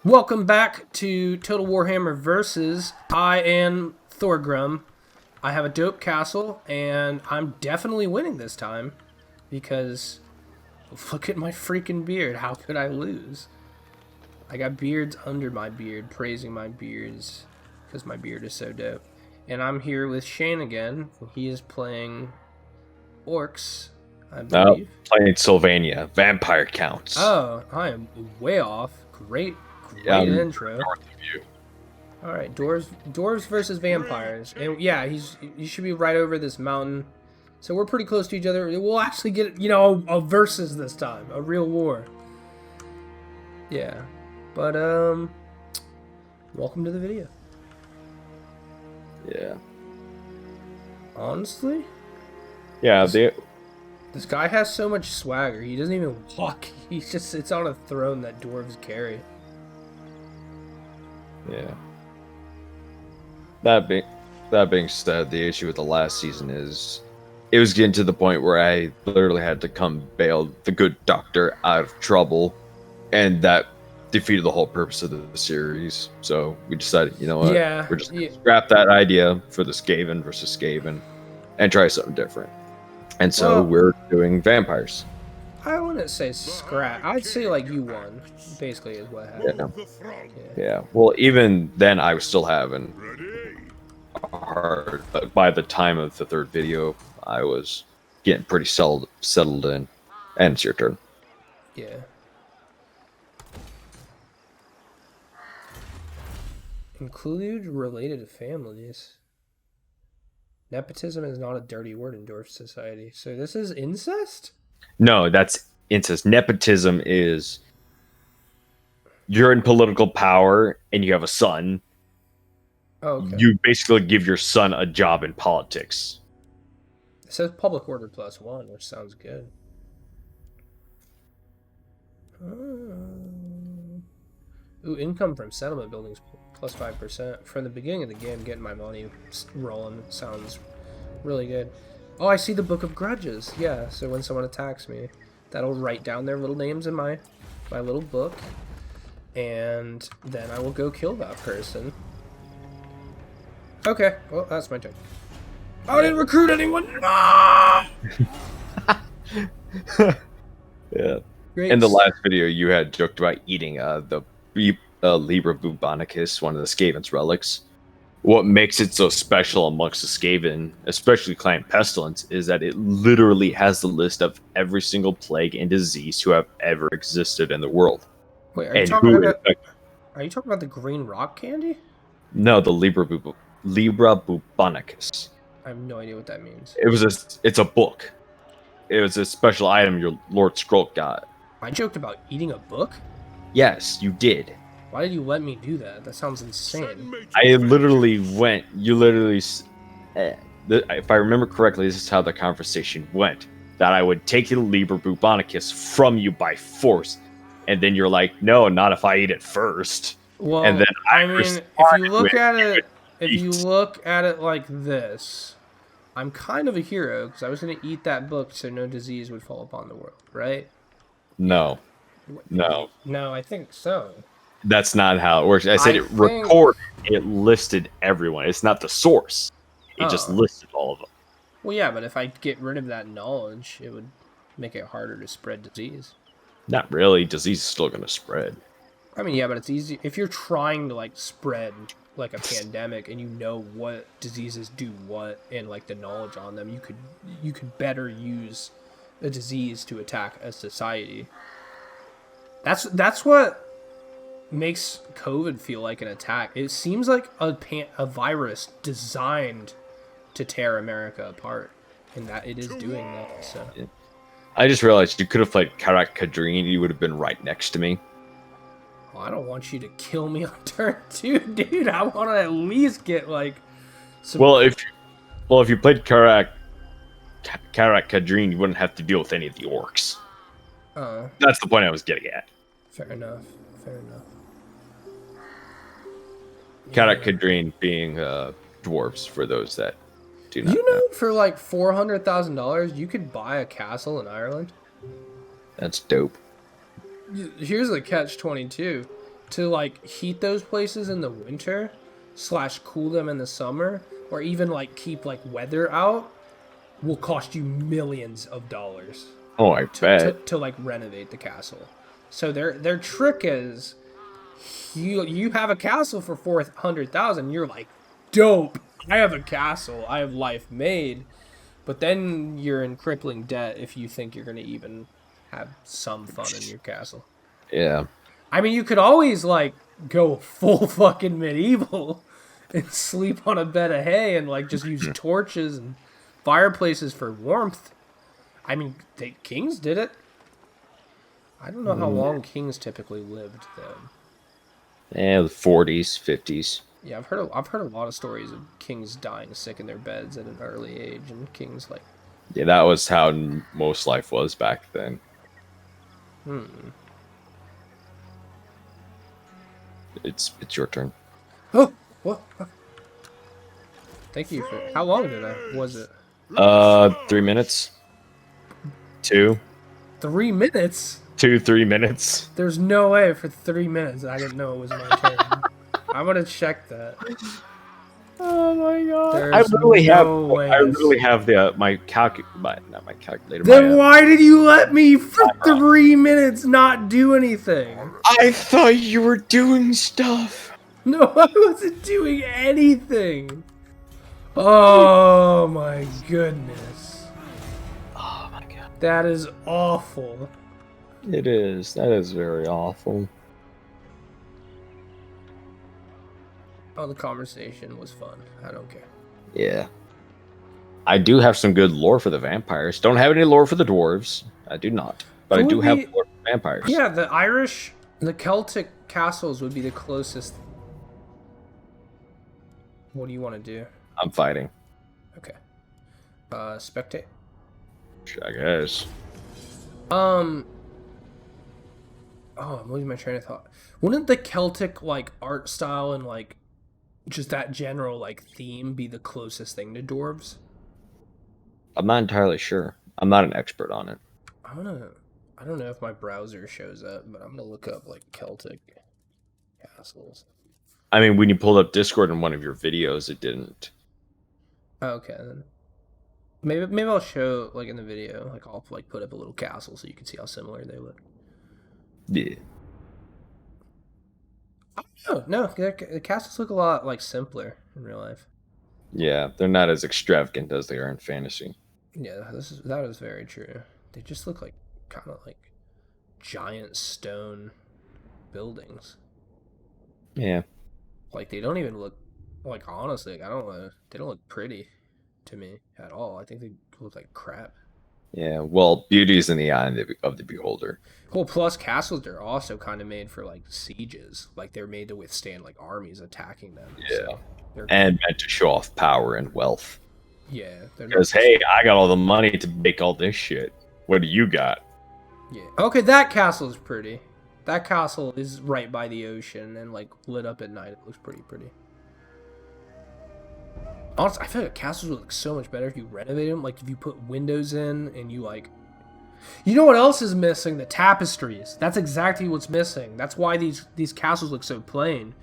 Welcome back to Total Warhammer Versus. I am Thorgrim. I have a dope castle, and I'm definitely winning this time because look at my freaking beard. How could I lose? I got beards under my beard, praising my beards because my beard is so dope. And I'm here with Shane again. He is playing orcs, I believe. Playing Sylvania. Vampire counts. Oh, I am way off. Great intro. North of you. All right, dwarves versus vampires, and yeah, you should be right over this mountain, so we're pretty close to each other. We'll actually get a versus this time, a real war. Yeah, but welcome to the video. Yeah. Honestly, Yeah, this guy has so much swagger. He doesn't even walk. He just sits on a throne that dwarves carry. yeah. That being said, the issue with the last season is it was getting to the point where I literally had to come bail the good doctor out of trouble, and that defeated the whole purpose of the series. So we decided, you know what? Yeah, We're just gonna scrap that idea for the Skaven versus Skaven and try something different. And so we're doing vampires. I wouldn't say scrap. I'd say like you won, basically, is what happened. Yeah. Well, even then, I was still having a hard. But by the time of the third video, I was getting pretty settled in. And it's your turn. Yeah. Include related families. Nepotism is not a dirty word in dwarf society. So this is incest? No, that's incest. Nepotism is you're in political power and you have a son. Oh, okay. You basically give your son a job in politics. It says public order +1, which sounds good. Ooh, income from settlement buildings +5%. From the beginning of the game, getting my money rolling sounds really good. Oh, I see the Book of Grudges. Yeah, so when someone attacks me, that'll write down their little names in my little book, and then I will go kill that person. Okay, well, that's my turn. I didn't recruit anyone! Ah! Yeah. Great. In the last video, you had joked about eating the Libra Bubonicus, one of the Skaven's relics. What makes it so special amongst the Skaven, especially Clan Pestilence, is that it literally has the list of every single plague and disease to have ever existed in the world. Wait, are you talking about the green rock candy? No, the Libra Bubonicus. I have no idea what that means. It's a book. It was a special item your Lord Scroll got. I joked about eating a book? Yes, you did. Why did you let me do that? That sounds insane. I literally went. You literally. If I remember correctly, this is how the conversation went. That I would take the Liber Bubonicus from you by force, and then you're like, "No, not if I eat it first." Well, and then I mean, if you look at it like this, I'm kind of a hero because I was going to eat that book so no disease would fall upon the world, right? No, I think so. That's not how it works. I said it listed everyone. It's not the source. It just listed all of them. Well, yeah, but if I get rid of that knowledge, it would make it harder to spread disease. Not really. Disease is still going to spread. I mean, yeah, but it's easy. If you're trying to, like, spread, like, a pandemic and you know what diseases do what and, like, the knowledge on them, you could better use a disease to attack a society. That's what makes COVID feel like an attack. It seems like a virus designed to tear America apart, and that it is doing that. So yeah. I just realized you could have played Karak Kadreen. You would have been right next to me. Well, I don't want you to kill me on turn 2, dude. I want to at least get like some... Well, if you played Karak Kadreen, you wouldn't have to deal with any of the orcs. That's the point I was getting at. Fair enough. Karak Kadreen being dwarves, for those that do not know. For like $400,000, you could buy a castle in Ireland. That's dope. Here's the catch-22. to like heat those places in the winter / cool them in the summer, or even like keep like weather out, will cost you millions of dollars. Oh, I bet. To like renovate the castle. So their trick is, you have a castle for 400,000. You're like, dope. I have a castle. I have life made. But then you're in crippling debt if you think you're gonna even have some fun in your castle. Yeah. I mean, you could always like go full fucking medieval and sleep on a bed of hay and like just use torches and fireplaces for warmth. I mean, kings did it. I don't know how long kings typically lived though. Yeah, the 40s, 50s. Yeah, I've heard a lot of stories of kings dying sick in their beds at an early age, and kings like. Yeah, that was how most life was back then. It's your turn. Oh, what? Thank you for. How long was it? 3 minutes. 2. 3 minutes. 3 minutes. There's no way for 3 minutes. I didn't know it was my turn. I'm gonna check that. Oh my god! There's I literally have ways. my not my calculator. Then why did you let me for 3 minutes not do anything? I thought you were doing stuff. No, I wasn't doing anything. Oh my goodness. Oh my god. That is awful. It is. That is very awful. Oh, the conversation was fun. I don't care. Yeah. I do have some good lore for the vampires. Don't have any lore for the dwarves. I do not. But I do have lore for vampires. Yeah, the Celtic castles would be the closest. What do you want to do? I'm fighting. Okay. Spectate. I guess. Oh, I'm losing my train of thought. Wouldn't the Celtic like art style and like just that general like theme be the closest thing to dwarves? I'm not entirely sure. I'm not an expert on it. I don't know if my browser shows up, but I'm gonna look up like Celtic castles. I mean, when you pulled up Discord in one of your videos, it didn't. Okay, then maybe I'll show like in the video, like I'll like put up a little castle so you can see how similar they look. Yeah. Oh no, the castles look a lot like simpler in real life. Yeah, they're not as extravagant as they are in fantasy. Yeah, that is very true. They just look like kind of like giant stone buildings. Yeah. Like they don't even look like, honestly, like, I don't know. They don't look pretty to me at all. I think they look like crap. Yeah, well, beauty is in the eye of the beholder. Well, plus castles are also kind of made for like sieges. Like they're made to withstand like armies attacking them. Yeah, so and meant to show off power and wealth. Yeah, because hey, I got all the money to make all this shit. What do you got? Yeah. Okay, that castle is pretty. That castle is right by the ocean and like lit up at night. It looks pretty. Honestly, I feel like castles would look so much better if you renovate them. Like if you put windows in and you like. You know what else is missing? The tapestries. That's exactly what's missing. That's why these castles look so plain.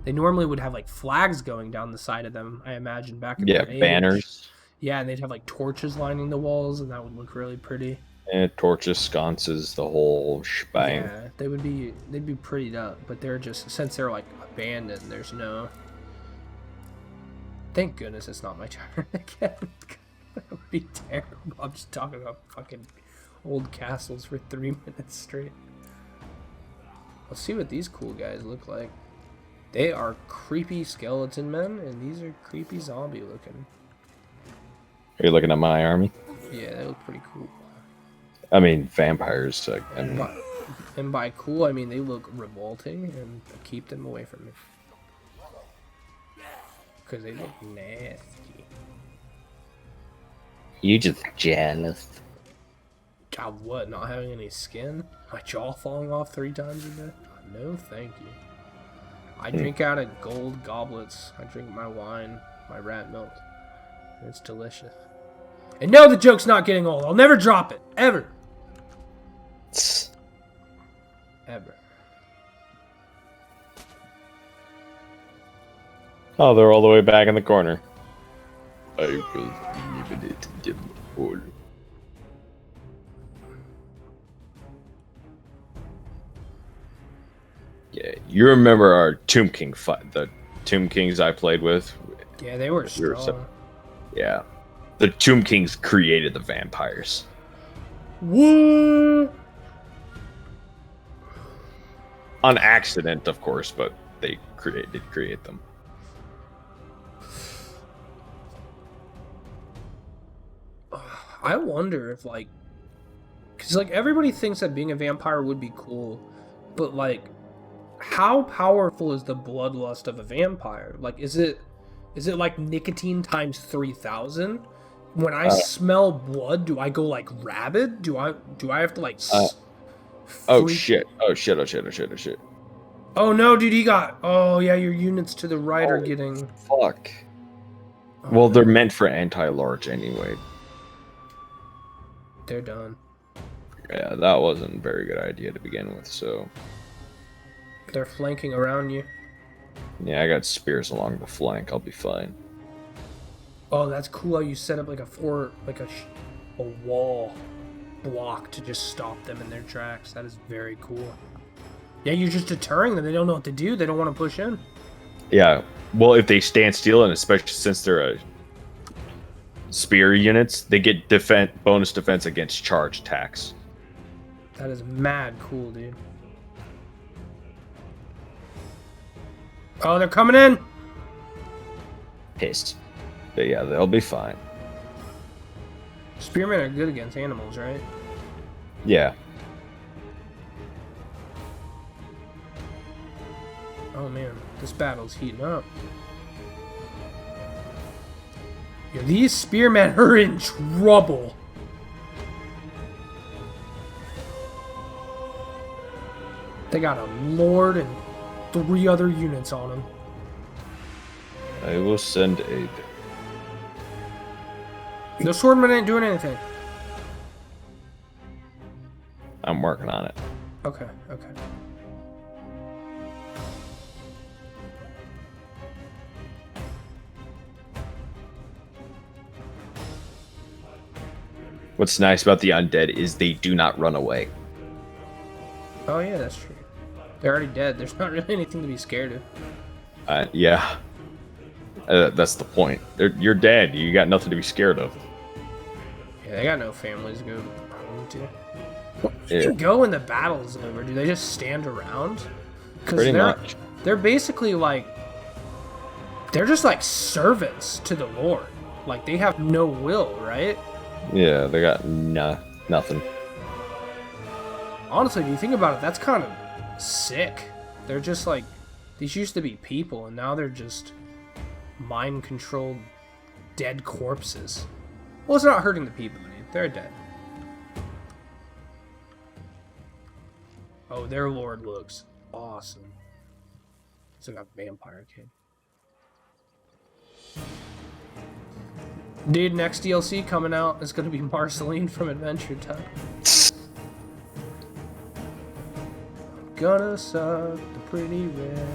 They normally would have like flags going down the side of them, I imagine, back in the day. Banners. Yeah, and they'd have like torches lining the walls, and that would look really pretty. And torches, sconces, the whole shebang. Yeah, they'd be prettied up, but they're just, since they're like abandoned, there's no. Thank goodness it's not my turn again. That would be terrible. I'm just talking about fucking old castles for 3 minutes straight. Let's see what these cool guys look like. They are creepy skeleton men, and these are creepy zombie looking. Are you looking at my army? Yeah, they look pretty cool. I mean, vampires. And by cool, I mean they look revolting, and keep them away from me. Because they look nasty. You just jealous. God, what? Not having any skin? My jaw falling off 3 times a day? No, thank you. I drink out of gold goblets. I drink my wine, my rat milk. It's delicious. And no, the joke's not getting old. I'll never drop it. Ever. Ever. Oh, they're all the way back in the corner. I will eliminate them all. Yeah, you remember our Tomb King fight? The Tomb Kings I played with? Yeah, they were strong. Yeah. The Tomb Kings created the vampires. What? On accident, of course, but they did create them. I wonder if, like... Because, like, everybody thinks that being a vampire would be cool. But, like, how powerful is the bloodlust of a vampire? Like, is it like nicotine times 3,000? When I smell blood, do I go like rabid? Do I have to like? Oh shit! Oh shit! Oh shit! Oh shit! Oh shit! Oh no, dude, he got. Oh yeah, your units to the right are getting. Fuck. Oh, well, they're meant for anti-large anyway. They're done. Yeah, that wasn't a very good idea to begin with. So. They're flanking around you. Yeah, I got spears along the flank. I'll be fine. Oh, that's cool how you set up like a wall block to just stop them in their tracks. That is very cool. Yeah, you're just deterring them. They don't know what to do. They don't want to push in. Yeah. Well, if they stand still, and especially since they're spear units, they get bonus defense against charge attacks. That is mad cool, dude. Oh, they're coming in. Pissed. But yeah, they'll be fine. Spearmen are good against animals, right? Yeah. Oh man, this battle's heating up. Yeah, these spearmen are in trouble. They got a lord and 3 other units on them. I will send aid. The swordman ain't doing anything. I'm working on it. Okay. What's nice about the undead is they do not run away. Oh yeah, that's true. They're already dead. There's not really anything to be scared of. Yeah. That's the point. You're dead. You got nothing to be scared of. Yeah, they got no families to go home to. Yeah. They go when the battle's over. Do they just stand around? Pretty much. They're basically like... They're just like servants to the Lord. Like, they have no will, right? Yeah, they got nothing. Honestly, if you think about it, that's kind of sick. They're just like... These used to be people, and now they're just mind-controlled dead corpses. Well, it's not hurting the people, dude. They're dead. Oh, their lord looks awesome. It's like a vampire kid. Dude, next DLC coming out is going to be Marceline from Adventure Time. I'm gonna suck the pretty red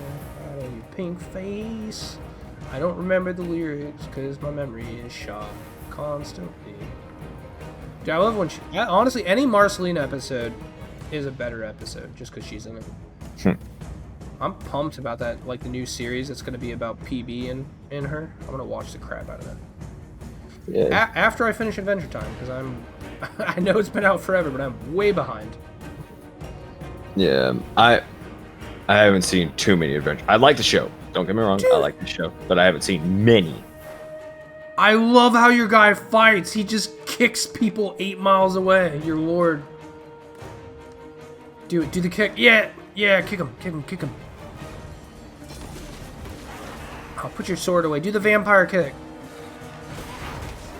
out of your pink face. I don't remember the lyrics because my memory is shot constantly. Dude, I love when she... Honestly, any Marceline episode is a better episode just because she's in it. I'm pumped about that, like the new series that's going to be about PB in her. I'm going to watch the crap out of that. Yeah. After I finish Adventure Time, because I know it's been out forever, but I'm way behind. Yeah, I haven't seen too many Adventures. I like the show. Don't get me wrong, I like the show, but I haven't seen many. I love how your guy fights. He just kicks people 8 miles away. Your lord. Do it. Do the kick. Yeah. Kick him. Oh, put your sword away. Do the vampire kick.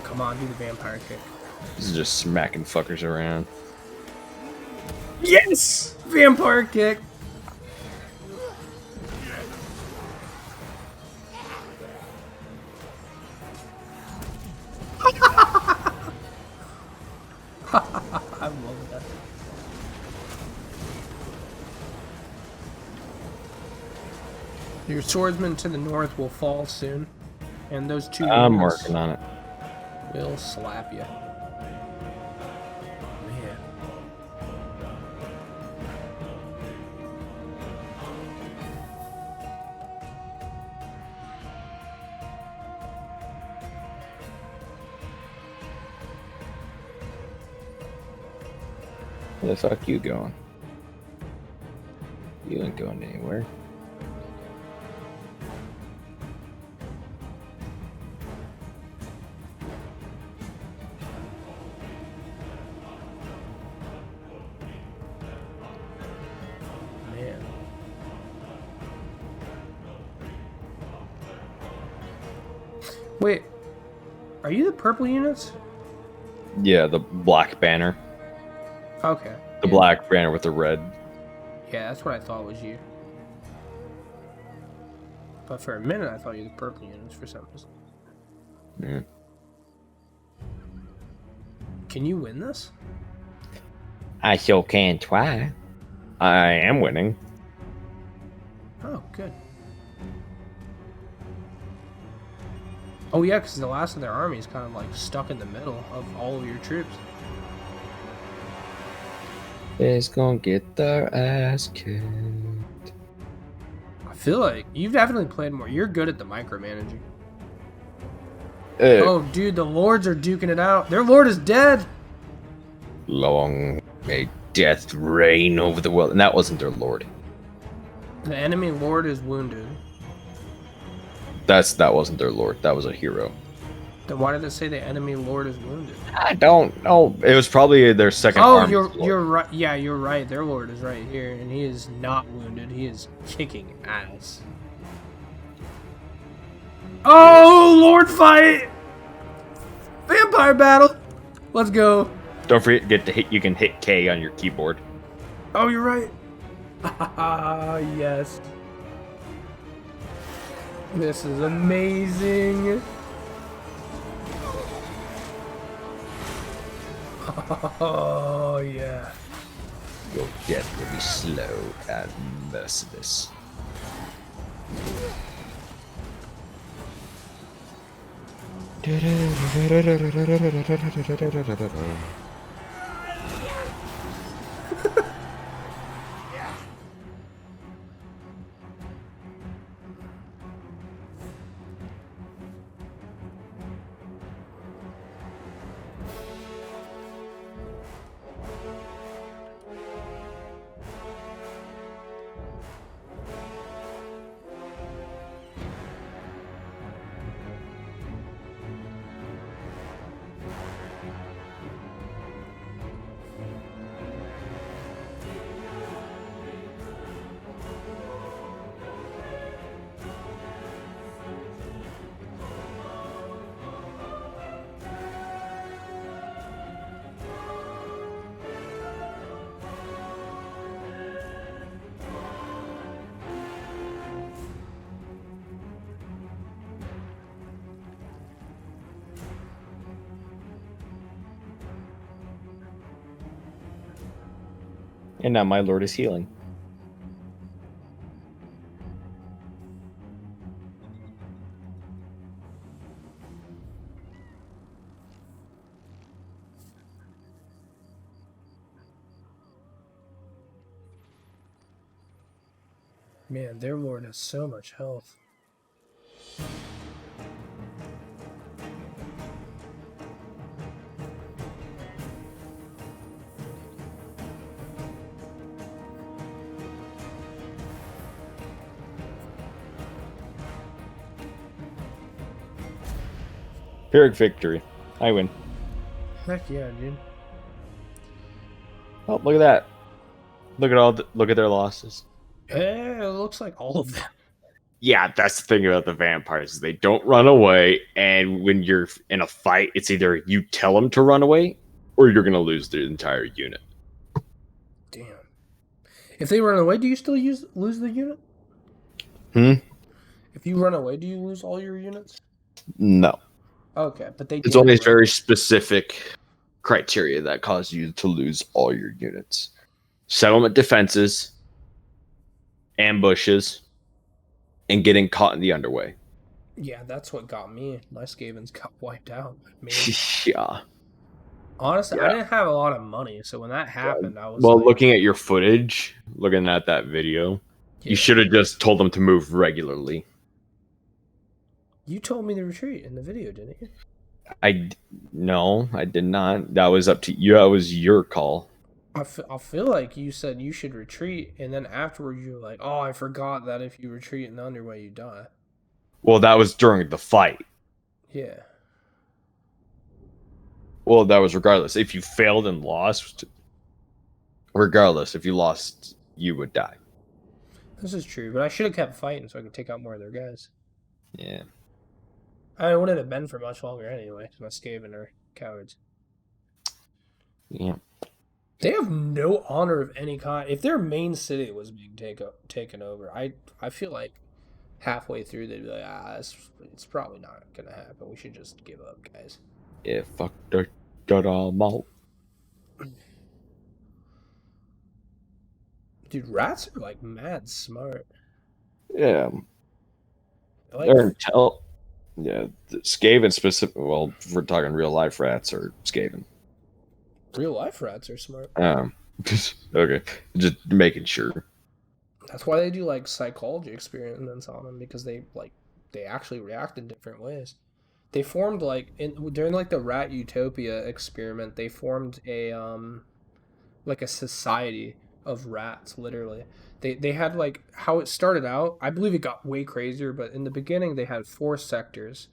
Come on, do the vampire kick. This is just smacking fuckers around. Yes! Vampire kick. I love that. Your swordsman to the north will fall soon, and those two I'm units working on it. will slap you. Man. Where the fuck you going? You ain't going anywhere. Man. Wait, are you the purple units? Yeah, the black banner. Okay. The black banner with the red. Yeah, that's what I thought was you. But for a minute, I thought you were the purple units for some reason. Yeah. Can you win this? I sure can try. I am winning. Oh, good. Oh yeah, because the last of their army is kind of like stuck in the middle of all of your troops. It's gonna get their ass kicked. I feel like you've definitely played more. You're good at the micromanaging. Oh, Oh, dude, the lords are duking it out. Their lord is dead. long may death reign over the world. And that wasn't their lord. The enemy lord is wounded. That wasn't their lord. That was a hero. Then why did it say the enemy lord is wounded? I don't know. It was probably their second Oh, army. you're right. Yeah, you're right. Their lord is right here, and he is not wounded. He is kicking ass. Oh, lord fight! Vampire battle. Let's go. Don't forget get to hit. You can hit K on your keyboard. Oh, you're right. Ah, yes. This is amazing. Oh, yeah. Your death will be slow and merciless. And now my lord is healing. Man, their lord has so much health. Pyrrhic victory. I win. Heck yeah, dude. Oh, look at that. Look at their losses. It looks like all of them. Yeah, that's the thing about the vampires. They don't run away, and when you're in a fight, it's either you tell them to run away, or you're gonna lose the entire unit. Damn. If they run away, do you still lose the unit? If you run away, do you lose all your units? No. Okay, but they It's did, only right? very specific criteria that cause you to lose all your units. Settlement defenses, ambushes, and getting caught in the underway. Yeah, that's what got me. My Skavens got wiped out. Man, Yeah. honestly, I Yeah. didn't have a lot of money, so when that happened, I was Well, like, looking at your footage, looking at that video, you yeah. should have just told them to move regularly. You told me to retreat in the video, didn't you? No, I did not. That was up to you. That was your call. I feel like you said you should retreat, and then afterwards you were like, "Oh, I forgot that if you retreat in the underway, you die." Well, that was during the fight. Yeah. Well, that was regardless. If you failed and lost, regardless, if you lost, you would die. This is true, but I should have kept fighting so I could take out more of their guys. Yeah. I wouldn't have been for much longer anyway. My Skaven are cowards. Yeah. They have no honor of any kind. If their main city was being taken over, I feel like halfway through they'd be like, it's probably not gonna happen. We should just give up, guys. Yeah, fuck the got all out. Dude, rats are like mad smart. Yeah. Like, They're intel. Yeah, the Skaven specific. Well, if we're talking real life rats or Skaven. real life rats are smart. Okay, just making sure. That's why they do like psychology experiments on them because they actually react in different ways. They formed during like the rat utopia experiment. They formed like a society of rats. Literally, they had like how it started out. I believe it got way crazier, but in the beginning they had four sectors.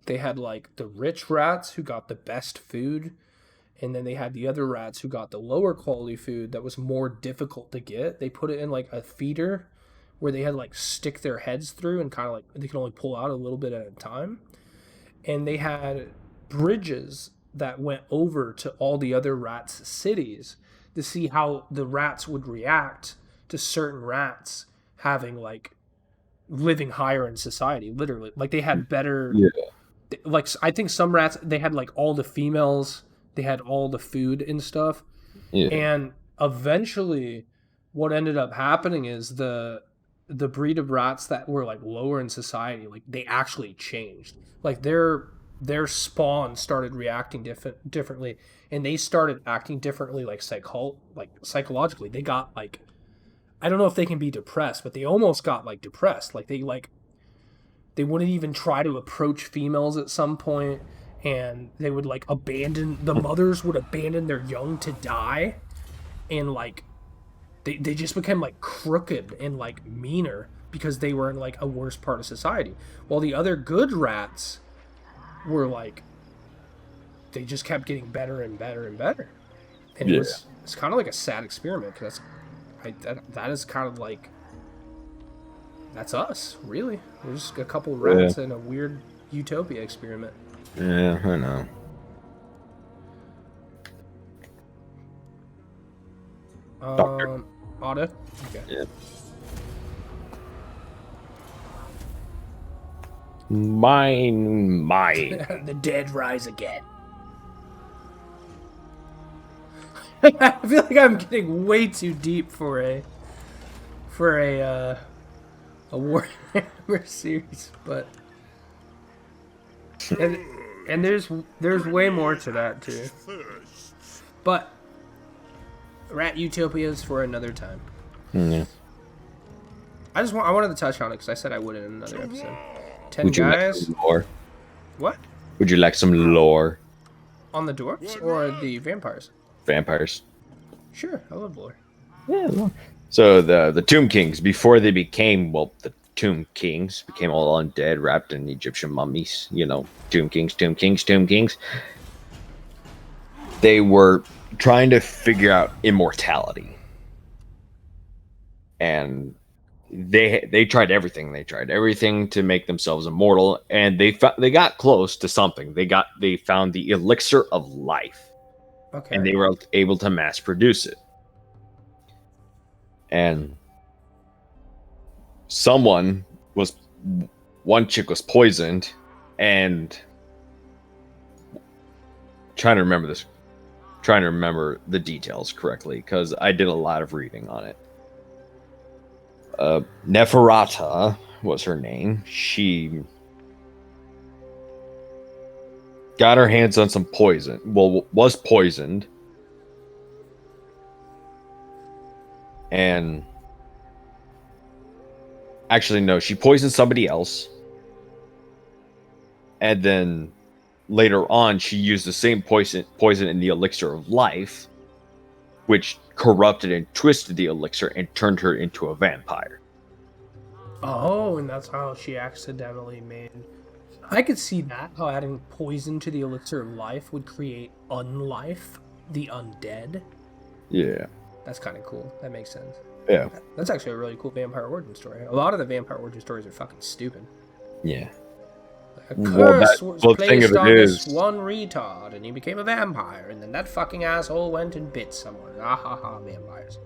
They had like the rich rats who got the best food, and then they had the other rats who got the lower quality food that was more difficult to get. They put it in like a feeder where they had like stick their heads through and kind of like they could only pull out a little bit at a time. And they had bridges that went over to all the other rats' cities to see how the rats would react to certain rats having like living higher in society. Literally, like they had better. Yeah. Like I think some rats they had like all the females, they had all the food and stuff. Yeah. And eventually what ended up happening is the breed of rats that were like lower in society, like they actually changed. Like their spawn started reacting differently, and they started acting differently like psychologically. They got like, I don't know if they can be depressed, but they almost got like depressed. Like they wouldn't even try to approach females at some point, and they would like the mothers would abandon their young to die, and like they just became like crooked and like meaner because they were in like a worse part of society, while the other good rats were like they just kept getting better and better and better. And it's kind of like a sad experiment because that is kind of like that's us, really. We're just a couple rats in a weird utopia experiment. Yeah, I know. Doctor. Auto? Okay. Yeah. Mine. The dead rise again. I feel like I'm getting way too deep for a Warhammer series, but and there's way more to that too. But Rat Utopias for another time. Yeah. I wanted to touch on it because I said I would in another episode. 10 Would you guys. like some lore? What? Would you like some lore? On the dwarves or the vampires? Vampires. Sure, I love lore. Yeah. Lore. So the Tomb Kings, before they became the Tomb Kings became all undead, wrapped in Egyptian mummies. You know, Tomb Kings. They were trying to figure out immortality, and they tried everything. They tried everything to make themselves immortal, and they got close to something. They found the elixir of life, Okay. and they were able to mass produce it. And one chick was poisoned, and trying to remember the details correctly because I did a lot of reading on it. Neferata what's her name? She got her hands on some poison. Well, was poisoned. And actually, no, she poisoned somebody else. And then later on, she used the same poison in the elixir of life, which corrupted and twisted the elixir and turned her into a vampire. Oh, and that's how she accidentally made... I could see that, how adding poison to the elixir of life would create unlife, the undead. Yeah. That's kind of cool. That makes sense. Yeah. That's actually a really cool vampire origin story. A lot of the vampire origin stories are fucking stupid. Yeah. Like a curse was placed on this is... one retard, and he became a vampire, and then that fucking asshole went and bit someone. Ah ha ha, vampires.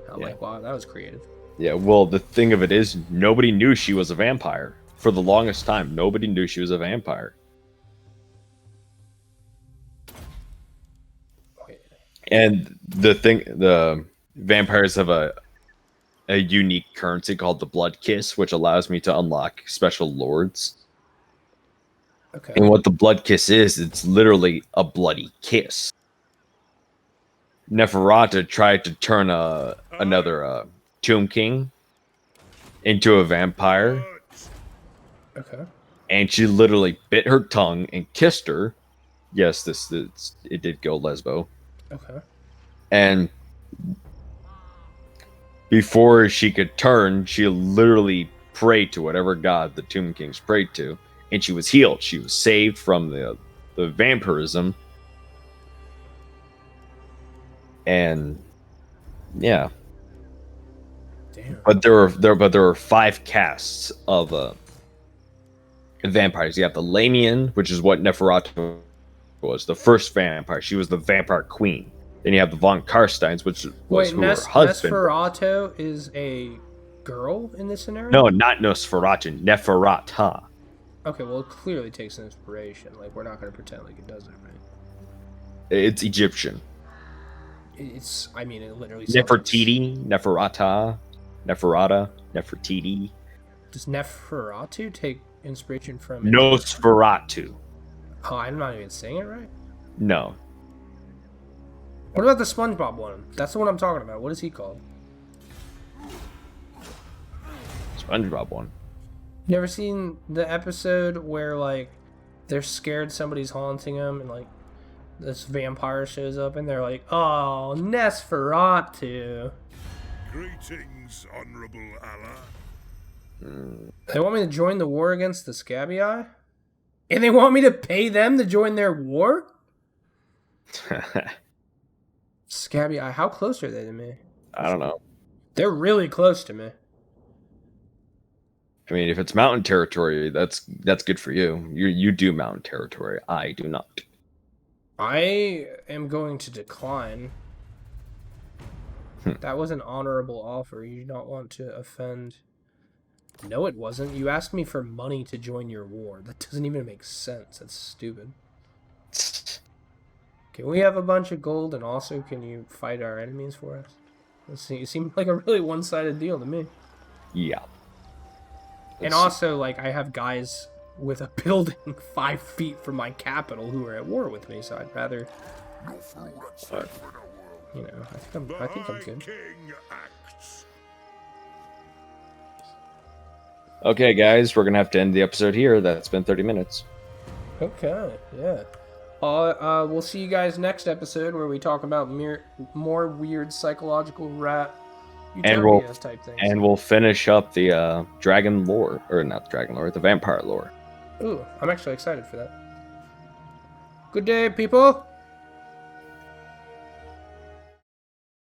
I'm like, wow, that was creative. Yeah, well, the thing of it is, nobody knew she was a vampire. For the longest time, nobody knew she was a vampire. And the vampires have a unique currency called the Blood Kiss, which allows me to unlock special lords. Okay. And what the Blood Kiss is, it's literally a bloody kiss. Neferata tried to turn another Tomb King into a vampire. Okay. And she literally bit her tongue and kissed her. Yes, it did go lesbo. Okay. And before she could turn, she literally prayed to whatever god the Tomb Kings prayed to, and she was healed. She was saved from the vampirism. And yeah. Damn. But there were 5 castes of vampires. You have the Lamian, which is what Neferata was, the first vampire. She was the vampire queen. Then you have the Von Karsteins, which was her husband. Nosferatu is a girl in this scenario? No, not Nosferatu, Neferata. Okay, well, it clearly takes an inspiration. Like, we're not going to pretend like it doesn't, right? It's Egyptian. I mean, it literally Nefertiti, Neferata, Nefertiti. Does Neferatu take inspiration from... Nosferatu. Oh, I'm not even saying it right? No. What about the SpongeBob one? That's the one I'm talking about. What is he called? SpongeBob one. You ever seen the episode where, like, they're scared somebody's haunting them, and, like, this vampire shows up, and they're like, oh, Nosferatu. Greetings, Honorable Allah. They want me to join the war against the Scabby Eye? And they want me to pay them to join their war? Scabby Eye, how close are they to me? I don't know. They're really close to me. I mean, if it's mountain territory, that's good for you. You do mountain territory. I do not. I am going to decline. That was an honorable offer. You do not want to offend. No, it wasn't. You asked me for money to join your war. That doesn't even make sense. That's stupid. Can we have a bunch of gold, and also can you fight our enemies for us? Let's see. It seemed like a really one-sided deal to me. Yeah. And also, like, I have guys with a building 5 feet from my capital who are at war with me, so I'd rather... You know, I think I'm good. Okay, guys, we're gonna have to end the episode here. That's been 30 minutes. Okay, yeah. We'll see you guys next episode where we talk about more weird psychological utopia type things. And we'll finish up the dragon lore, or not the dragon lore, the vampire lore. Ooh, I'm actually excited for that. Good day, people.